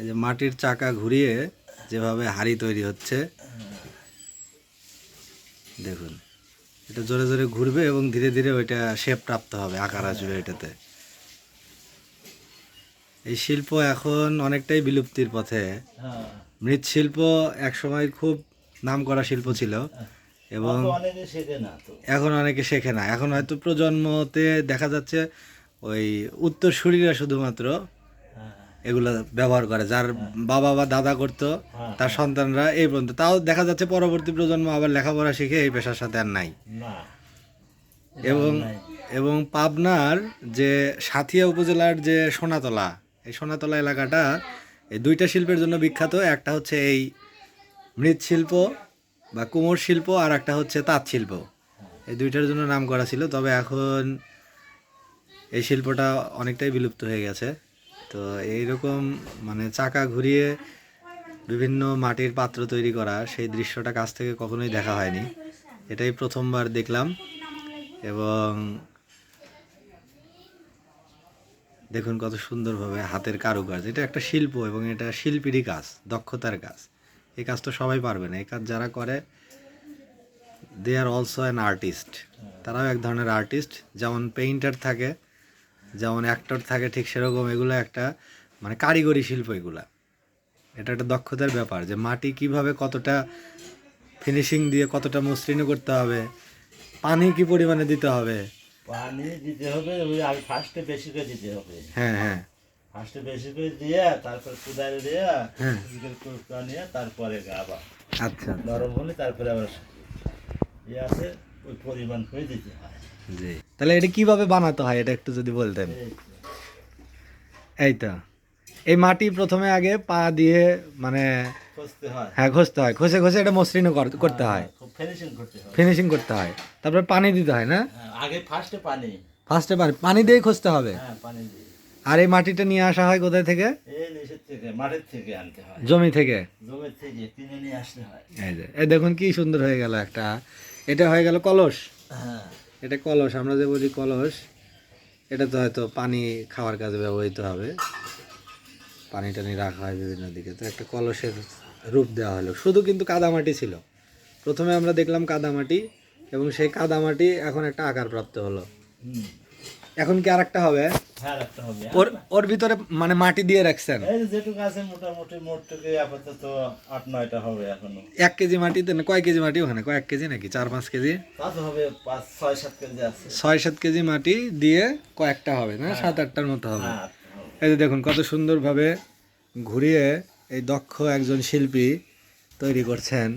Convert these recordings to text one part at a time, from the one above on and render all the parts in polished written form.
এই যে মাটির চাকা ঘুরিয়ে যেভাবে হাড়ি তৈরি হচ্ছে দেখুন, এটা জোরে জোরে ঘুরবে এবং ধীরে ধীরে ওইটা শেপ প্রাপ্ত হবে, আকার আসবে এটাতে। এই শিল্প এখন অনেকটাই বিলুপ্তির পথে। মৃৎশিল্প একসময় খুব নামকরা শিল্প ছিল এবং এখন অনেকে শেখে না। এখন হয়তো প্রজন্মতে দেখা যাচ্ছে ওই উত্তরসূরিরা শুধুমাত্র এগুলো ব্যবহার করে, যার বাবা বা দাদা করতো তার সন্তানরা এই পর্যন্ত, তাও দেখা যাচ্ছে পরবর্তী প্রজন্ম আবার লেখাপড়া শিখে এই পেশার সাথে আর নাই। এবং এবং পাবনার যে সাঁথিয়া উপজেলার যে সোনাতলা, এই সোনাতলা এলাকাটা এই দুইটা শিল্পের জন্য বিখ্যাত। একটা হচ্ছে এই মৃৎশিল্প বা কুমোর শিল্প, আর একটা হচ্ছে তাঁত শিল্প। এই দুইটার জন্য নাম করা ছিল, তবে এখন এই শিল্পটা অনেকটাই বিলুপ্ত হয়ে গেছে। তো এইরকম মানে চাকা ঘুরিয়ে বিভিন্ন মাটির পাত্র তৈরি করা, সেই দৃশ্যটা কাছ থেকে কখনোই দেখা হয়নি, এটাই প্রথমবার দেখলাম। এবং দেখুন কত সুন্দরভাবে হাতের কারুকাজ, এটা একটা শিল্প এবং এটা শিল্পীরই কাজ, দক্ষতার কাজ। এই কাজ তো সবাই পারবে না, এই কাজ যারা করে দে আর অলসো অ্যান আর্টিস্ট, তারাও এক ধরনের আর্টিস্ট। যেমন পেইন্টার থাকে, যেমন অ্যাক্টর থাকে, ঠিক সেরকম এগুলো একটা মানে কারিগরি শিল্প। এগুলা এটা একটা দক্ষতার ব্যাপার, যে মাটি কিভাবে কতটা ফিনিশিং দিয়ে কতটা মসৃণ করতে হবে, পানি কি পরিমাণে দিতে হবে, পানি দিতে হবে, ওই আগে ফার্স্টে বেশি করে দিতে হবে। হ্যাঁ হ্যাঁ, ফার্স্টে বেশি করে দিয়ে তারপর কুদালে দিয়ে হ্যাঁ, নিয়ে তারপরে আবার আচ্ছা নরম হলে তারপরে আবার আছে ওই পরিমাণ করে দিতে হয়। জি, তাহলে এটা কিভাবে বানাতে হয় এটা একটু যদি বলতেন। এই তো এই মাটি প্রথমে আগে পা দিয়ে মানে খুঁজতে হয়, হ্যাঁ ঘষতে হয়, ঘষে ঘষে এটা মসৃণ করতে হয়, ফিনিশিং করতে হয়, ফিনিশিং করতে হয়। তারপরে পানি দিতে হয় না, আগে ফার্স্টে পানি, ফার্স্টে পানি দিয়েই ঘষতে হবে। হ্যাঁ পানি দিয়ে। আর এই মাটিটা নিয়ে আসা হয় কোথায় থেকে? এই নিচের থেকে মাটির থেকে আনতে হয়, জমি থেকে, জমির থেকে কিনে নিয়ে আসতে হয়। এই যে এই দেখুন কি সুন্দর হয়ে গেল একটা, এটা হয়ে গেল কলস। হ্যাঁ, এটা কলস, আমরা যে বলি কলস, এটা তো হয়তো পানি খাওয়ার কাজে ব্যবহৃত হবে, পানি টানি রাখা হয় বিভিন্ন দিকে। তো একটা কলসের রূপ দেওয়া হলো, শুধু কিন্তু কাদামাটি ছিল প্রথমে, আমরা দেখলাম কাদামাটি, এবং সেই কাদামাটি এখন একটা আকার প্রাপ্ত হলো। এখন কি আর একটা হবে? হ্যাঁ রাখতে হবে। ওর ভিতরে মানে মাটি দিয়ে রাখছেন? এই যেটুকু আছে মোটামুটি মোটটুকু আপাতত 8-9টা হবে এখনো। 1 কেজি মাটিতে কয় কেজি মাটি ওখানে? কয়েক কেজি নাকি 4-5 কেজি? তা তো হবে 5-6-7 কেজি আছে। 6-7 কেজি মাটি দিয়ে কয়েকটা হবে না, 7-8টার মতো হবে। হ্যাঁ, এই যে দেখুন কত সুন্দরভাবে ঘুরিয়ে এই দক্ষ একজন শিল্পী তৈরি করছেন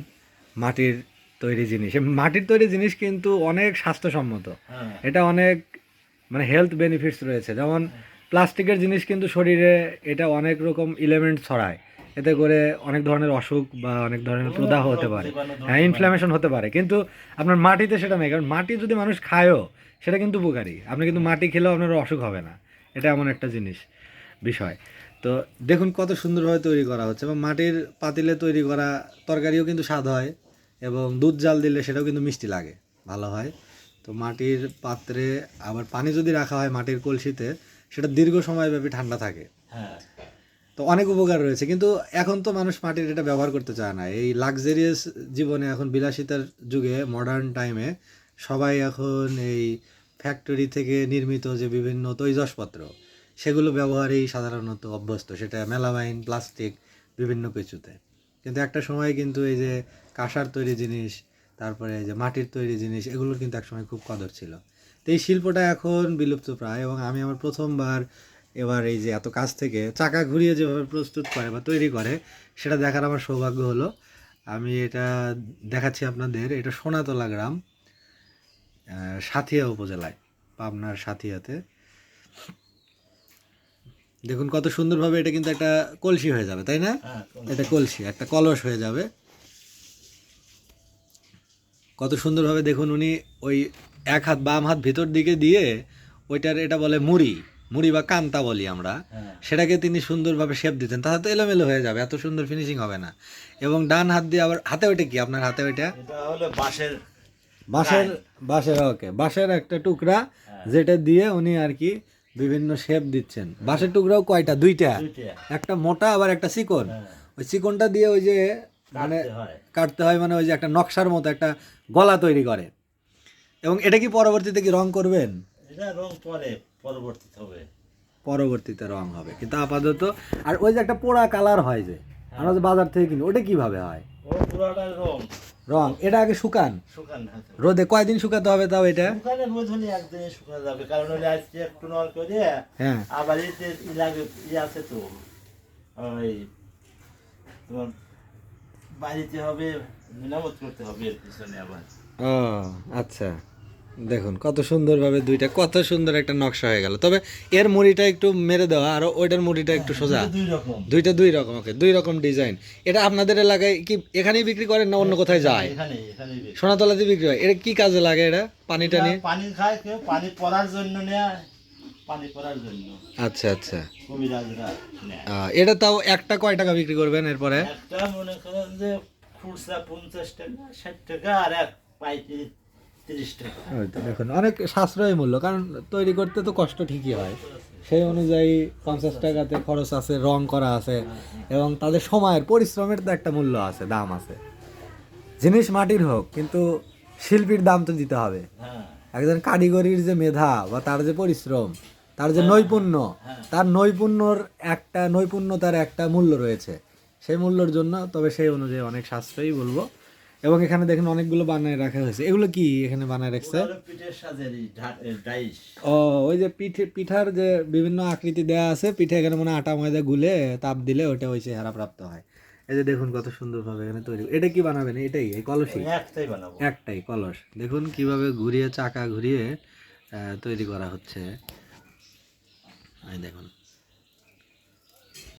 মাটির তৈরি জিনিস। এই মাটির তৈরি জিনিস কিন্তু অনেক স্বাস্থ্যসম্মত, হ্যাঁ, এটা অনেক মানে হেলথ বেনিফিটস রয়েছে। যেমন প্লাস্টিকের জিনিস কিন্তু শরীরে এটা অনেক রকম এলিমেন্ট ছড়ায়, এতে করে অনেক ধরনের অসুখ বা অনেক ধরনের প্রদাহ হতে পারে, হ্যাঁ ইনফ্লামেশন হতে পারে। কিন্তু আপনার মাটিতে সেটা নেই, কারণ মাটি যদি মানুষ খায়ও সেটা কিন্তু উপকারী। আপনি কিন্তু মাটি খেলেও আপনার অসুখ হবে না, এটা এমন একটা জিনিস বিষয়। তো দেখুন কত সুন্দরভাবে তৈরি করা হচ্ছে, এবং মাটির পাতিলে তৈরি করা তরকারিও কিন্তু স্বাদ হয়, এবং দুধ জাল দিলে সেটাও কিন্তু মিষ্টি লাগে, ভালো হয়। তো মাটির পাত্রে আবার পানি যদি রাখা হয় মাটির কলসিতে, সেটা দীর্ঘ সময়ব্যাপী ঠান্ডা থাকে। হ্যাঁ, তো অনেক উপকার রয়েছে, কিন্তু এখন তো মানুষ মাটির এটা ব্যবহার করতে চায় না। এই লাক্সারিয়াস জীবনে, এখন বিলাসিতার যুগে, মডার্ন টাইমে সবাই এখন এই ফ্যাক্টরি থেকে নির্মিত যে বিভিন্ন তৈজসপত্র সেগুলো ব্যবহারেই সাধারণত অভ্যস্ত, সেটা মেলামাইন, প্লাস্টিক, বিভিন্ন কিছুতে। কিন্তু একটা সময় কিন্তু এই যে কাঁসার তৈরি জিনিস, তারপরে এই যে মাটির তৈরি জিনিস, এগুলোর কিন্তু একসময় খুব কদর ছিল। তো এই শিল্পটা এখন বিলুপ্ত প্রায়, এবং আমি আমার প্রথমবার এবার এই যে এত কাছ থেকে চাকা ঘুরিয়ে যেভাবে প্রস্তুত করে বা তৈরি করে সেটা দেখার আমার সৌভাগ্য হলো। আমি এটা দেখাচ্ছি আপনাদের, এটা সোনাতলা গ্রাম, সাঁথিয়া উপজেলায়, পাবনার সাঁথিয়াতে। দেখুন কত সুন্দরভাবে এটা কিন্তু একটা কলসি হয়ে যাবে, তাই না? এটা কলসি, একটা কলস হয়ে যাবে। কত সুন্দরভাবে দেখুন, উনি ওই এক হাত বাম হাত ভিতর দিকে দিয়ে ওইটার, এটা বলে মুড়ি, মুড়ি বা কান্তা বলি আমরা, সেটাকে তিনি সুন্দরভাবে শেপ দিতেন। তাহলে তো এলোমেলো হয়ে যাবে, এত সুন্দর ফিনিশিং হবে না। এবং ডান হাত দিয়ে আবার হাতে ওইটা কি আপনার হাতে ওইটা? এটা হলো বাঁশের, বাঁশের, বাঁশের ওকে, বাঁশের একটা টুকরা, যেটা দিয়ে উনি আর কি বিভিন্ন শেপ দিচ্ছেন। বাঁশের টুকরাও কয়টা? দুইটা, দুইটা। একটা মোটা আবার একটা চিকন। হ্যাঁ, ওই চিকনটা দিয়ে ওই যে মানে কাটতে হয়। কাটতে হয়, মানে ওই যে একটা নকশার মতো একটা গলা তৈরি করে। এবং এটা কি পরবর্তীতে কি রং করবেন? এটা রং পরে পরবর্তীতে হবে। পরবর্তীতে রং হবে, কিন্তু আপাতত। আর ওই যে একটা পোড়া কালার হয় যে আমরা যে বাজার থেকে কিনি, ওটা কিভাবে হয়? ও পুরাটা রং রং এটা আগে শুকান শুকান না তো। রোদে, কয়দিন শুকাতে হবে তাও এটা? শুকানে রোজ হলে একদিনে শুকানো যাবে, কারণ হলে আজকে একটু নল করে হ্যাঁ, আবার এতে লাগে আছে তো ওই তোমার বাড়িতে হবে, মেরামত করতে হবে এর পিছনে আবার। ও আচ্ছা, দেখুন কত সুন্দরভাবে দুইটা, কত সুন্দর একটা নকশা হয়ে গেল। তবে এর মুড়িটা একটু মেরে দেওয়া আর ওইটার মুড়িটা একটু সোজা, দুই রকম। দুইটা দুই রকম। ওকে, দুই রকম ডিজাইন। এটা আপনাদের এলাকায় কি এখানেই বিক্রি করেন না অন্য কোথায় যায়? এখানে এখানে সোনাতলাতে বিক্রি হয়। এটা কি কাজে লাগে? এটা পানিটা নিয়ে? পানি খায় কেউ, পানি পড়ার জন্য নেয়, পানি পড়ার জন্য আচ্ছা আচ্ছা। কবিরাজরা নেয়। এটা তাও একটা কয় টাকা বিক্রি করবেন এরপরে? একটা মনে করেন যে খুচরা 50 টাকা 60 টাকা, আর এক পাইকারি 30 টাকা। ওই তো দেখুন, অনেক সাশ্রয়ী মূল্য, কারণ তৈরি করতে তো কষ্ট ঠিকই হয়। সেই অনুযায়ী 50 টাকাতে খরচ আছে, রং করা আছে, এবং তাদের সময়ের পরিশ্রমের তো একটা মূল্য আছে, দাম আছে। জিনিস মাটির হোক, কিন্তু শিল্পীর দাম তো দিতে হবে। হ্যাঁ, একজন কারিগরির যে মেধা বা তার যে পরিশ্রম, তার যে নৈপুণ্য, তার নৈপুণ্যতার একটা মূল্য রয়েছে। সেই মূল্যর জন্য তবে সেই অনুযায়ী অনেক সাশ্রয়ী বলবো। এবং এখানে দেখেন অনেকগুলো বানায় রাখা হয়েছে। এগুলো কি এখানে বানায় রাখছে? ওগুলো পিঠের সাজের ডাইস। ও, ওই যে পিঠার যে বিভিন্ন আকৃতি দেওয়া আছে, পিঠে এখানে মানে আটা ময়দা গুলে তাপ দিলে ওটা ওই চেহারা প্রাপ্ত হয়। এই যে দেখুন কত সুন্দরভাবে এখানে তৈরি। এটা কি বানাবেন? এটাই, এই কলসি? একটাই বানাবো। একটাই কলস। দেখুন কিভাবে ঘুরিয়ে, চাকা ঘুরিয়ে তৈরি করা হচ্ছে। এই দেখুন।